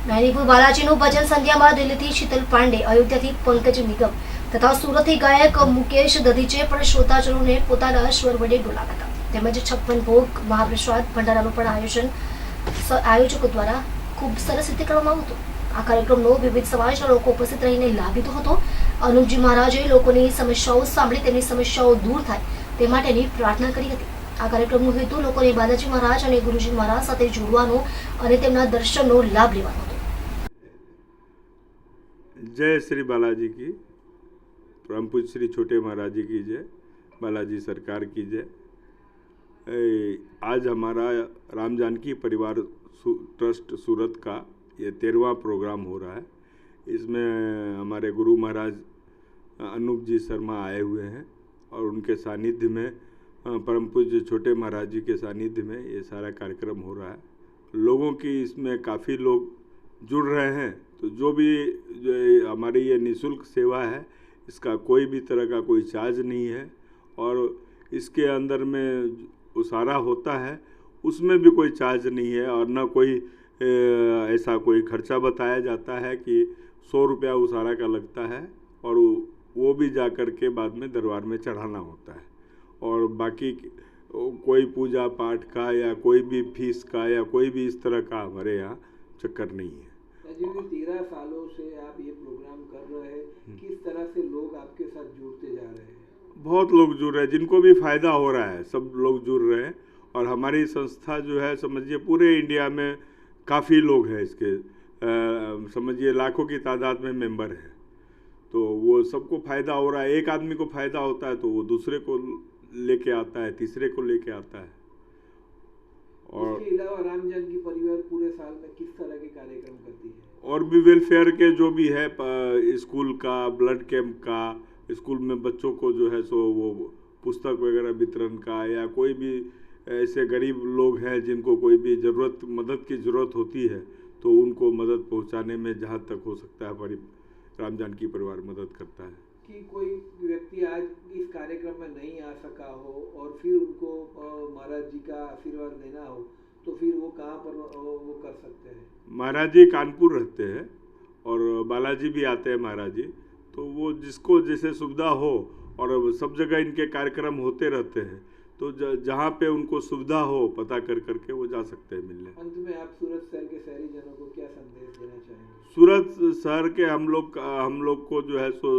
મેહરીપુર બાલાજીનું ભજન સંધ્યામાં દિલ્હીથી શીતલ પાંડે, અયોધ્યાથી પંકજ નિગમ તથા સુરતથી ગાયક મુકેશ દધીચે પણ શ્રોતાજનોને પોતાના સ્વર વડે ડોલાવ્યા હતા. તેમજ 56 ભોગ મહાપ્રસાદ ભંડારાનું પણ આયોજકો દ્વારા ખૂબ સરસ રીતે કરવામાં આવ્યું હતું. આ કાર્યક્રમનો વિવિધ સમાજના લોકો ઉપસ્થિત રહીને લાભ લીધો હતો. અનુપજી મહારાજે લોકોની સમસ્યાઓ સાંભળી તેમની સમસ્યાઓ દૂર થાય તે માટેની પ્રાર્થના કરી હતી. આ કાર્યક્રમનો હેતુ લોકોને બાલાજી મહારાજ અને ગુરુજી મહારાજ સાથે જોડવાનો અને તેમના દર્શનનો લાભ લેવાનો હતો. जय श्री बालाजी की, परम पूज्य श्री छोटे महाराज जी की जय, बालाजी सरकार की जय। आज हमारा राम जानकी परिवार ट्रस्ट सूरत का ये 13वां प्रोग्राम हो रहा है। इसमें हमारे गुरु महाराज अनूप जी शर्मा आए हुए हैं और उनके सानिध्य में परम पूज्य छोटे महाराज जी के सानिध्य में ये सारा कार्यक्रम हो रहा है। लोगों की इसमें काफ़ी लोग जुड़ रहे हैं। तो जो भी जो हमारी ये निःशुल्क सेवा है, इसका कोई भी तरह का कोई चार्ज नहीं है और इसके अंदर में उसारा होता है उसमें भी कोई चार्ज नहीं है और न कोई ऐसा कोई खर्चा बताया जाता है कि 100 रुपया उसारा का लगता है और वो भी जा कर के बाद में दरबार में चढ़ाना होता है। और बाकी कोई पूजा पाठ का या कोई भी फीस का या कोई भी इस तरह का हमारे यहाँ चक्कर नहीं है। 13 सालों से आप ये प्रोग्राम कर रहे हैं, किस तरह से लोग आपके साथ जुड़ते जा रहे हैं? बहुत लोग जुड़ रहे हैं, जिनको भी फायदा हो रहा है सब लोग जुड़ रहे हैं। और हमारी संस्था जो है समझिए पूरे इंडिया में काफ़ी लोग हैं इसके, समझिए लाखों की तादाद में मेंबर हैं। तो वो सबको फ़ायदा हो रहा है। एक आदमी को फ़ायदा होता है तो वो दूसरे को लेके आता है, तीसरे को लेके आता है। और इसके अलावा राम जानकी परिवार पूरे साल में किस तरह के कार्यक्रम करती है? और भी वेलफेयर के जो भी है, स्कूल का, ब्लड कैंप का, स्कूल में बच्चों को जो है सो वो पुस्तक वगैरह वितरण का, या कोई भी ऐसे गरीब लोग हैं जिनको कोई भी मदद की ज़रूरत होती है तो उनको मदद पहुंचाने में जहां तक हो सकता है हमारी राम जानकी परिवार मदद करता है। कि कोई व्यक्ति आज इस कार्यक्रम में नहीं आ सका हो और फिर उनको महाराज जी का आशीर्वाद लेना हो तो फिर वो कहाँ पर वो कर सकते हैं? महाराज जी कानपुर रहते हैं और बालाजी भी आते हैं महाराज जी। तो वो जिसको जैसे सुविधा हो, और सब जगह इनके कार्यक्रम होते रहते हैं, तो जहाँ पे उनको सुविधा हो पता कर करके वो जा सकते हैं मिलने। अंत में आप सूरत शहर के शहरी जनों को क्या संदेश देना चाहेंगे? सूरत शहर के हम लोग को जो है सो,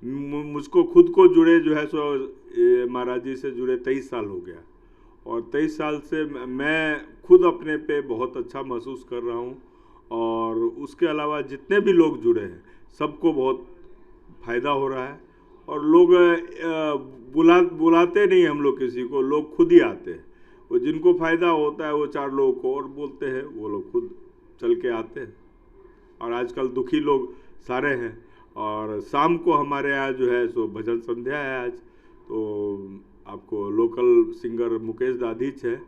मुझको खुद को जुड़े जो है सो महाराज जी से जुड़े 23 साल हो गया और 23 साल से मैं खुद अपने पे बहुत अच्छा महसूस कर रहा हूँ। और उसके अलावा जितने भी लोग जुड़े हैं सबको बहुत फ़ायदा हो रहा है। और लोग बुलाते नहीं हम लोग किसी को, लोग खुद ही आते हैं। वो जिनको फ़ायदा होता है वो 4 लोगों को और बोलते हैं, वो लोग खुद चल के आते हैं। और आजकल दुखी लोग सारे हैं। और शाम को हमारे यहाँ जो है सो भजन संध्या है आज। तो आपको लोकल सिंगर मुकेश दाधीच है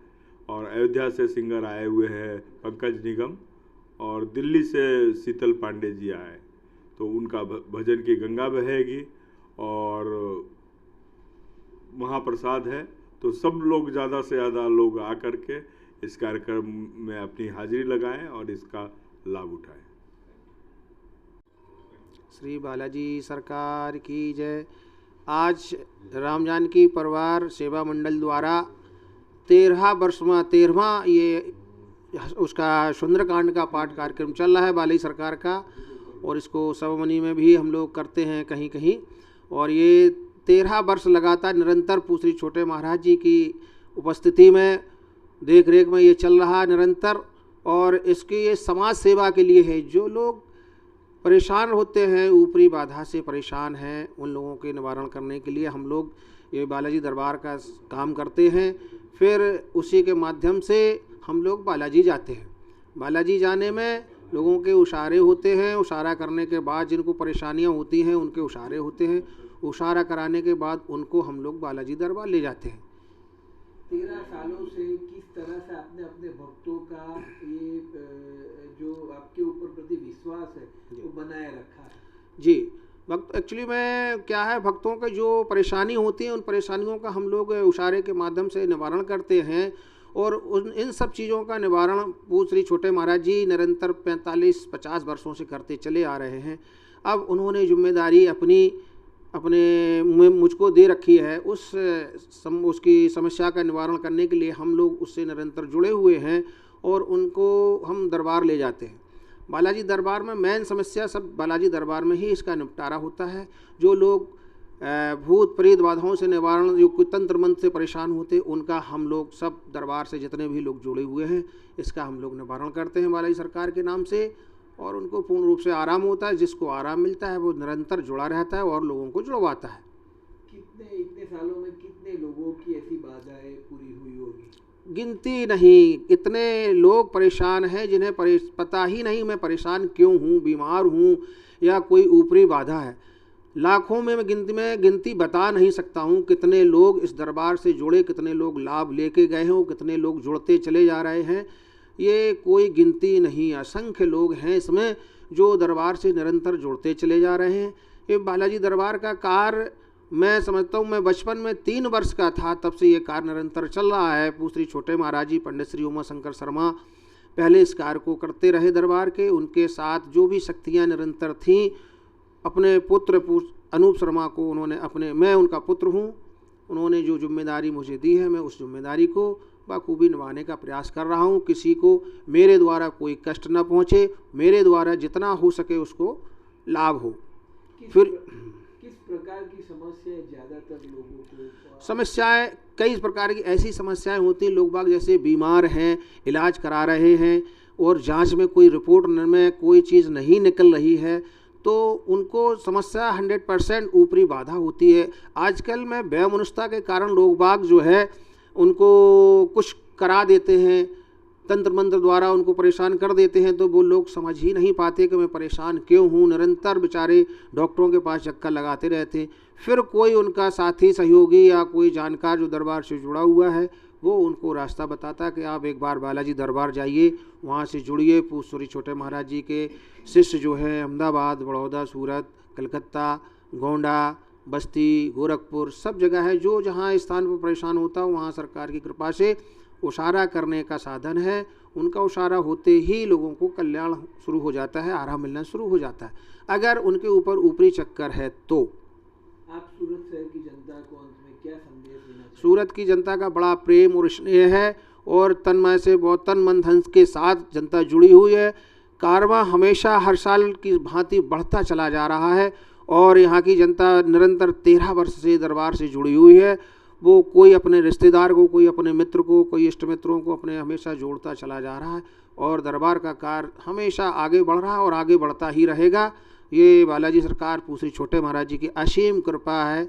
और अयोध्या से सिंगर आए हुए हैं पंकज निगम, और दिल्ली से शीतल पांडे जी आए। तो उनका भजन की गंगा बहेगी और महाप्रसाद है। तो सब लोग ज़्यादा से ज़्यादा लोग आकर के इस कार्यक्रम में अपनी हाजिरी लगाएं और इसका लाभ उठाएं। श्री बालाजी सरकार की जय। आज राम जानकी परिवार सेवा मंडल द्वारा 13वां ये उसका सुंदरकांड का पाठ कार्यक्रम चल रहा है बालाजी सरकार का, और इसको सबमनी में भी हम लोग करते हैं कहीं कहीं। और ये 13 वर्ष लगातार निरंतर श्री छोटे महाराज जी की उपस्थिति में देख रेख में ये चल रहा निरंतर। और इसकी ये समाज सेवा के लिए है। जो लोग परेशान होते हैं, ऊपरी बाधा से परेशान हैं, उन लोगों के निवारण करने के लिए हम लोग ये बालाजी दरबार का काम करते हैं। फिर उसी के माध्यम से हम लोग बालाजी जाते हैं। बालाजी जाने में लोगों के उशारे होते हैं। उशारा करने के बाद जिनको परेशानियां होती हैं उनके उशारे होते हैं। उशारा कराने के बाद उनको हम लोग बालाजी दरबार ले जाते हैं। 13 सालों से किस तरह से आपने अपने भक्तों का ये जो आपके ऊपर प्रति विश्वास है वो बनाए रखा है? जी, भक्त एक्चुअली में क्या है, भक्तों के जो परेशानी होती है उन परेशानियों का हम लोग उशारे के माध्यम से निवारण करते हैं। और इन सब चीज़ों का निवारण पूज्य श्री छोटे महाराज जी निरंतर 45-50 वर्षों से करते चले आ रहे हैं। अब उन्होंने जिम्मेदारी अपने मुझको दे रखी है, उसकी समस्या का निवारण करने के लिए हम लोग उससे निरंतर जुड़े हुए हैं और उनको हम दरबार ले जाते हैं। बालाजी दरबार में मेन समस्या सब बालाजी दरबार में ही इसका निपटारा होता है। जो लोग भूत प्रेत बाधाओं से निवारण, जो कोई तंत्र मंत्र से परेशान होते, उनका हम लोग सब दरबार से जितने भी लोग जुड़े हुए हैं इसका हम लोग निवारण करते हैं बालाजी सरकार के नाम से, और उनको पूर्ण रूप से आराम होता है। जिसको आराम मिलता है वो निरंतर जुड़ा रहता है और लोगों को जुड़वाता है। इतने सालों में कितने लोगों की ऐसी बाधाएं पूरी हुई होगी? गिनती नहीं, इतने लोग परेशान हैं जिन्हें पता ही नहीं मैं परेशान क्यों हूँ, बीमार हूँ या कोई ऊपरी बाधा है। लाखों में गिनती बता नहीं सकता हूँ कितने लोग इस दरबार से जुड़े, कितने लोग लाभ लेके गए हैं, कितने लोग जुड़ते चले जा रहे हैं। ये कोई गिनती नहीं, असंख्य लोग हैं इसमें जो दरबार से निरंतर जुड़ते चले जा रहे हैं। ये बालाजी दरबार का कार्य मैं समझता हूँ, मैं बचपन में 3 वर्ष का था तब से ये कार्य निरंतर चल रहा है। पूज्य श्री छोटे महाराज जी पंडित श्री उमा शंकर शर्मा पहले इस कार्य को करते रहे दरबार के। उनके साथ जो भी शक्तियाँ निरंतर थीं, अपने पुत्र अनूप शर्मा को उन्होंने मैं उनका पुत्र हूँ, उन्होंने जो जिम्मेदारी मुझे दी है मैं उस जिम्मेदारी को बखूबी निभाने का प्रयास कर रहा हूँ। किसी को मेरे द्वारा कोई कष्ट न पहुँचे, मेरे द्वारा जितना हो सके उसको लाभ हो। किस प्रकार की समस्याएं ज़्यादातर लोगों को? समस्याएं कई प्रकार की ऐसी समस्याएं होती हैं, लोग बाग जैसे बीमार हैं, इलाज करा रहे हैं और जांच में कोई रिपोर्ट में कोई चीज़ नहीं निकल रही है, तो उनको समस्या 100% ऊपरी बाधा होती है। आजकल में वैमनस्यता के कारण लोग बाग जो है उनको कुछ करा देते हैं, तंत्र मंत्र द्वारा उनको परेशान कर देते हैं, तो वो लोग समझ ही नहीं पाते कि मैं परेशान क्यों हूँ। निरंतर बेचारे डॉक्टरों के पास चक्कर लगाते रहते। फिर कोई उनका साथी सहयोगी या कोई जानकार जो दरबार से जुड़ा हुआ है वो उनको रास्ता बताता कि आप एक बार बालाजी दरबार जाइए, वहाँ से जुड़िए। पूज्य श्री छोटे महाराज जी के शिष्य जो है अहमदाबाद, बड़ौदा, सूरत, कलकत्ता, गोंडा, बस्ती, गोरखपुर सब जगह है। जो जहाँ स्थान पर परेशान होता है वहाँ सरकार की कृपा से उशारा करने का साधन है। उनका उशारा होते ही लोगों को कल्याण शुरू हो जाता है, आराम मिलना शुरू हो जाता है, अगर उनके ऊपर ऊपरी चक्कर है तो। आप सूरत शहर की जनता को अंत में क्या संदेश देना चाहिए? सूरत की जनता का बड़ा प्रेम और स्नेह है और तन्मय से बहुत तन मन धन के साथ जनता जुड़ी हुई है। कारवां हमेशा हर साल की भांति बढ़ता चला जा रहा है और यहाँ की जनता निरंतर 13 वर्ष से दरबार से जुड़ी हुई है। वो कोई अपने रिश्तेदार को, कोई अपने मित्र को, कोई इष्ट मित्रों को अपने हमेशा जोड़ता चला जा रहा है और दरबार का कार्य हमेशा आगे बढ़ रहा है और आगे बढ़ता ही रहेगा। ये बालाजी सरकार पूज्य श्री छोटे महाराज जी की असीम कृपा है।